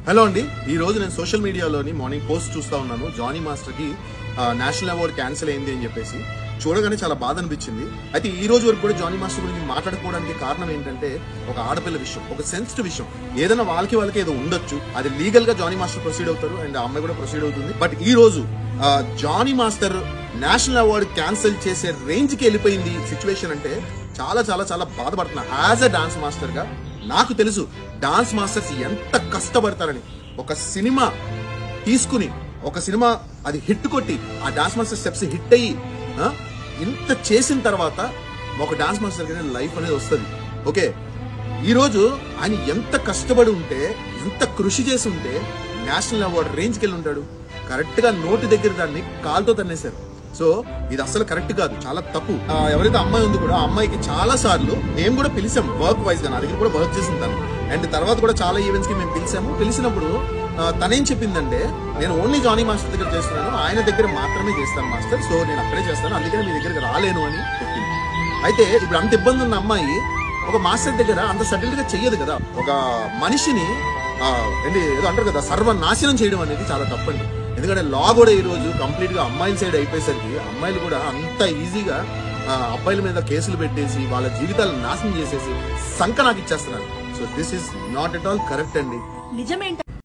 Hello అండి, ఈ రోజు నేను సోషల్ మీడియాలోని మార్నింగ్ పోస్ట్ చూస్తా ఉన్నాను. జానీ మాస్టర్ కి నేషనల్ అవార్డు క్యాన్సిల్ అయింది అని చెప్పేసి చూడగానే చాలా బాధ అనిపించింది. అయితే ఈ రోజు వరకు కూడా జానీ మాస్టర్ గురించి మాట్లాడుకోవడానికి కారణం ఏంటంటే ఒక ఆడపిల్ల విషయం, ఒక సెన్సిటివ్ విషయం. ఏదైనా వాళ్ళకి ఏదో ఉండొచ్చు, అది లీగల్ గా జానీ మాస్టర్ ప్రొసీడ్ అవుతారు అండ్ ఆ అమ్మాయి కూడా ప్రొసీడ్ అవుతుంది. బట్ ఈ రోజు Jani master national award cancel చేసే రేంజ్ కి వెళ్ళిపోయింది సిచ్యువేషన్. అంటే చాలా చాలా చాలా బాధపడుతున్నా. యాజ్ అ డాన్స్ మాస్టర్ గా నాకు తెలుసు డాన్స్ మాస్టర్స్ ఎంత కష్టపడతారని. ఒక సినిమా తీసుకుని ఒక సినిమా అది హిట్ కొట్టి ఆ డాన్స్ మాస్టర్ స్టెప్స్ హిట్ అయ్యి ఇంత చేసిన తర్వాత ఒక డాన్స్ మాస్టర్ కి లైఫ్ అనేది వస్తుంది. ఓకే, ఈరోజు ఆయన ఎంత కష్టపడి ఉంటే, ఎంత కృషి చేసి ఉంటే నేషనల్ అవార్డు రేంజ్కి వెళ్ళి ఉంటాడు. కరెక్ట్ గా నోటి దగ్గర దాన్ని కాలుతో తన్నేశారు. సో ఇది అసలు కరెక్ట్ కాదు, చాలా తప్పు. ఎవరైతే అమ్మాయి ఉంది కూడా ఆ అమ్మాయికి చాలా సార్లు మేము కూడా పిలిచాం వర్క్ వైజ్ గా. నా దగ్గర కూడా వర్క్ చేసింది తను. అండ్ తర్వాత కూడా చాలా ఈవెంట్స్ కి మేము పిలిచాము. పిలిచినప్పుడు తనేం చెప్పిందంటే, నేను ఓన్లీ జానీ మాస్టర్ దగ్గర చేస్తున్నాను, ఆయన దగ్గర మాత్రమే చేస్తాను మాస్టర్, సో నేను అక్కడే చేస్తాను, అందుకని మీ దగ్గరికి రాలేను అని చెప్పింది. అయితే ఇప్పుడు అంత ఇబ్బంది ఉన్న అమ్మాయి ఒక మాస్టర్ దగ్గర అంత సటిల్ గా చెయ్యదు కదా. ఒక మనిషిని ఏదో అంటారు కదా, సర్వనాశనం చేయడం అనేది చాలా తప్పండి. ఎందుకంటే లా కూడా ఈ రోజు కంప్లీట్ గా అమ్మాయిల సైడ్ అయిపోయేసరికి అమ్మాయిలు కూడా అంత ఈజీగా అబ్బాయిల మీద కేసులు పెట్టేసి వాళ్ళ జీవితాలను నాశనం చేసేసి సంక నాకు ఇచ్చేస్తున్నారు. So this is not at all correct అండి. నిజమేంట